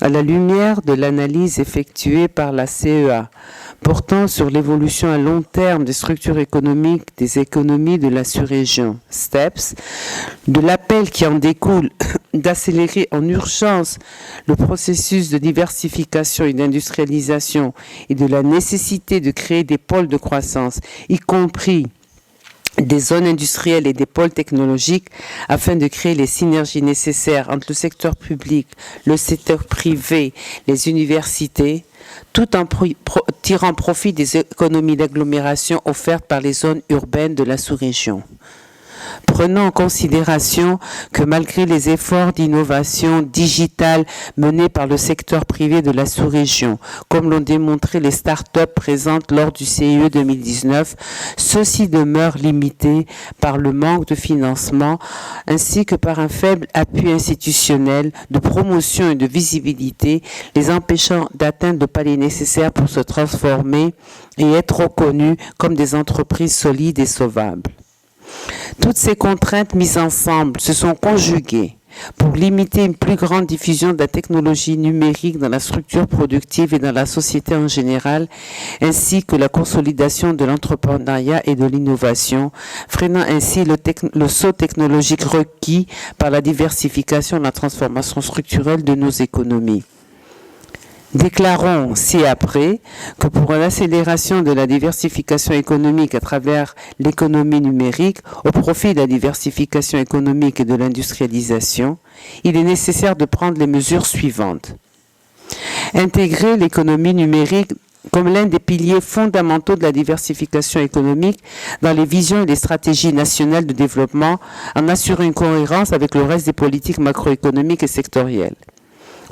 à la lumière de l'analyse effectuée par la CEA portant sur l'évolution à long terme des structures économiques des économies de la sous-région, STEPS, de l'appel qui en découle d'accélérer en urgence le processus de diversification et d'industrialisation et de la nécessité de créer des pôles de croissance, y compris des zones industrielles et des pôles technologiques afin de créer les synergies nécessaires entre le secteur public, le secteur privé, les universités, tout en tirant profit des économies d'agglomération offertes par les zones urbaines de la sous-région. Prenant en considération que malgré les efforts d'innovation digitale menés par le secteur privé de la sous-région, comme l'ont démontré les start-up présentes lors du CIE 2019, ceux-ci demeurent limités par le manque de financement ainsi que par un faible appui institutionnel de promotion et de visibilité, les empêchant d'atteindre le palier nécessaire pour se transformer et être reconnus comme des entreprises solides et sauvables. Toutes ces contraintes mises ensemble se sont conjuguées pour limiter une plus grande diffusion de la technologie numérique dans la structure productive et dans la société en général, ainsi que la consolidation de l'entrepreneuriat et de l'innovation, freinant ainsi le saut technologique requis par la diversification et la transformation structurelle de nos économies. Déclarons ci-après que pour l'accélération de la diversification économique à travers l'économie numérique au profit de la diversification économique et de l'industrialisation, il est nécessaire de prendre les mesures suivantes. Intégrer l'économie numérique comme l'un des piliers fondamentaux de la diversification économique dans les visions et les stratégies nationales de développement en assurant une cohérence avec le reste des politiques macroéconomiques et sectorielles.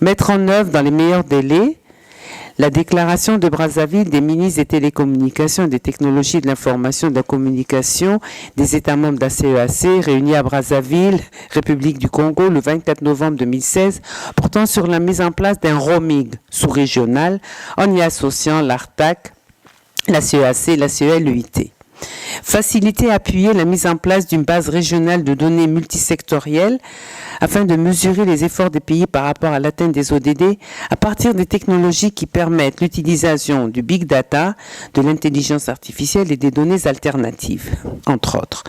Mettre en œuvre dans les meilleurs délais la déclaration de Brazzaville des ministres des télécommunications et des technologies de l'information et de la communication des États membres de la CEAC réunis à Brazzaville, République du Congo, le 24 novembre 2016, portant sur la mise en place d'un roaming sous-régional en y associant l'ARTAC, la CEAC et la CELEIT. Faciliter et appuyer la mise en place d'une base régionale de données multisectorielles afin de mesurer les efforts des pays par rapport à l'atteinte des ODD à partir des technologies qui permettent l'utilisation du big data, de l'intelligence artificielle et des données alternatives, entre autres.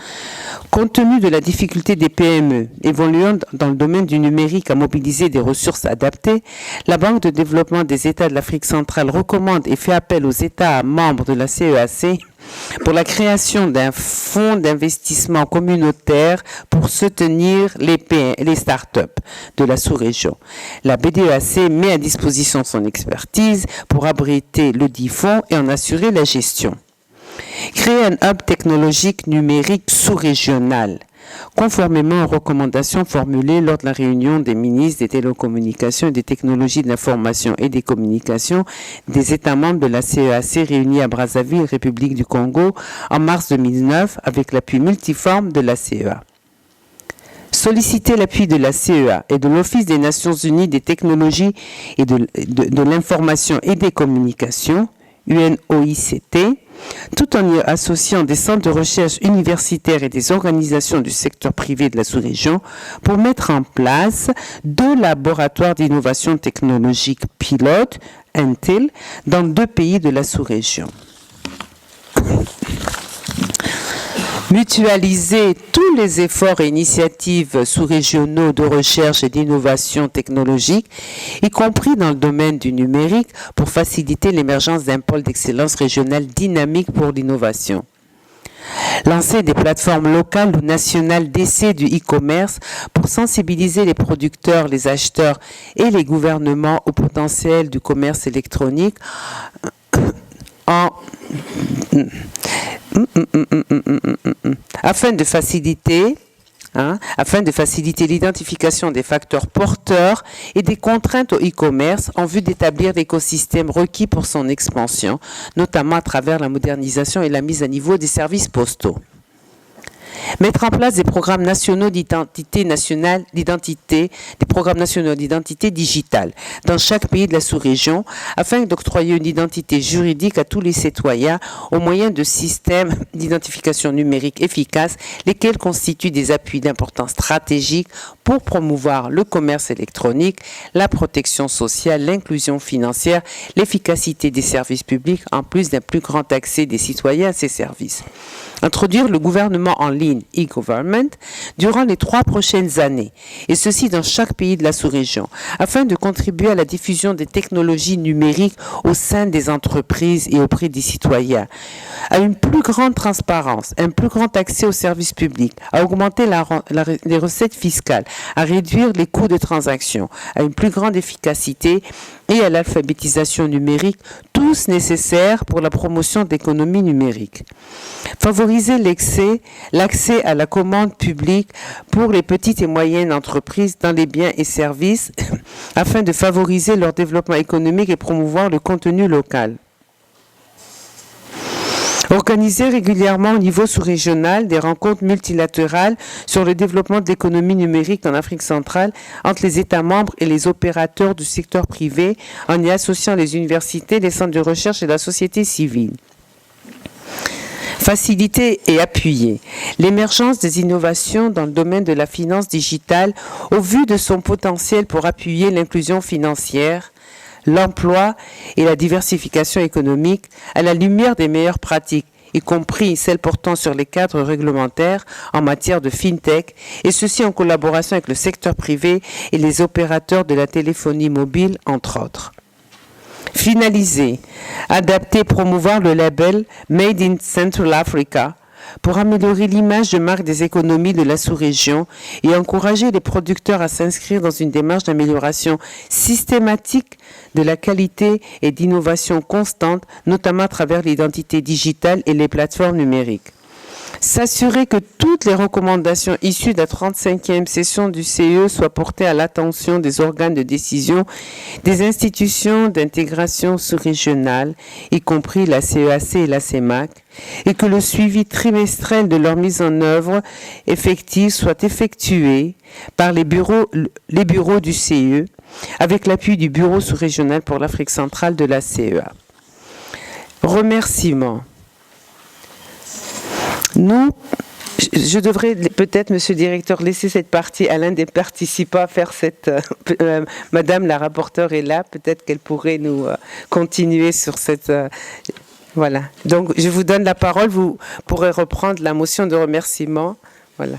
Compte tenu de la difficulté des PME évoluant dans le domaine du numérique à mobiliser des ressources adaptées, la Banque de développement des États de l'Afrique centrale recommande et fait appel aux États membres de la CEAC pour la création d'un fonds d'investissement communautaire pour soutenir les start-up de la sous-région. La BDEAC met à disposition son expertise pour abriter le dit fonds et en assurer la gestion. Créer un hub technologique numérique sous-régional, conformément aux recommandations formulées lors de la réunion des ministres des télécommunications et des technologies de l'information et des communications des États membres de la CEAC réunis à Brazzaville, République du Congo, en mars 2009, avec l'appui multiforme de la CEA. Solliciter l'appui de la CEA et de l'Office des Nations Unies des technologies et de l'information et des communications, UNOICT, tout en y associant des centres de recherche universitaires et des organisations du secteur privé de la sous-région pour mettre en place 2 laboratoires d'innovation technologique pilotes, UNTIL, dans 2 pays de la sous-région. Mutualiser tous les efforts et initiatives sous-régionaux de recherche et d'innovation technologique, y compris dans le domaine du numérique, pour faciliter l'émergence d'un pôle d'excellence régional dynamique pour l'innovation. Lancer des plateformes locales ou nationales d'essai du e-commerce pour sensibiliser les producteurs, les acheteurs et les gouvernements au potentiel du commerce électronique afin de faciliter l'identification des facteurs porteurs et des contraintes au e-commerce en vue d'établir l'écosystème requis pour son expansion, notamment à travers la modernisation et la mise à niveau des services postaux. Mettre en place des programmes nationaux d'identité digitale dans chaque pays de la sous-région afin d'octroyer une identité juridique à tous les citoyens au moyen de systèmes d'identification numérique efficaces, lesquels constituent des appuis d'importance stratégique pour promouvoir le commerce électronique, la protection sociale, l'inclusion financière, l'efficacité des services publics, en plus d'un plus grand accès des citoyens à ces services. Introduire le gouvernement en ligne, e-government, durant les 3 prochaines années, et ceci dans chaque pays de la sous-région, afin de contribuer à la diffusion des technologies numériques au sein des entreprises et auprès des citoyens, à une plus grande transparence, un plus grand accès aux services publics, à augmenter les recettes fiscales, à réduire les coûts de transaction, à une plus grande efficacité et à l'alphabétisation numérique, tous nécessaires pour la promotion de l'économie numérique. Favoriser l'accès à la commande publique pour les petites et moyennes entreprises dans les biens et services afin de favoriser leur développement économique et promouvoir le contenu local. Organiser régulièrement au niveau sous-régional des rencontres multilatérales sur le développement de l'économie numérique en Afrique centrale entre les États membres et les opérateurs du secteur privé en y associant les universités, les centres de recherche et la société civile. Faciliter et appuyer l'émergence des innovations dans le domaine de la finance digitale au vu de son potentiel pour appuyer l'inclusion financière, l'emploi et la diversification économique à la lumière des meilleures pratiques, y compris celles portant sur les cadres réglementaires en matière de fintech, et ceci en collaboration avec le secteur privé et les opérateurs de la téléphonie mobile, entre autres. Finaliser, adapter, promouvoir le label Made in Central Africa pour améliorer l'image de marque des économies de la sous-région et encourager les producteurs à s'inscrire dans une démarche d'amélioration systématique de la qualité et d'innovation constante, notamment à travers l'identité digitale et les plateformes numériques. S'assurer que toutes les recommandations issues de la 35e session du CE soient portées à l'attention des organes de décision des institutions d'intégration sous-régionale, y compris la CEAC et la CEMAC, et que le suivi trimestriel de leur mise en œuvre effective soit effectué par les bureaux du CE, avec l'appui du bureau sous-régional pour l'Afrique centrale de la CEA. Remerciements. Je devrais peut-être, Monsieur le Directeur, laisser cette partie à l'un des participants faire cette... Madame la rapporteure est là, peut-être qu'elle pourrait nous continuer sur cette... voilà. Donc, je vous donne la parole, vous pourrez reprendre la motion de remerciement. Voilà.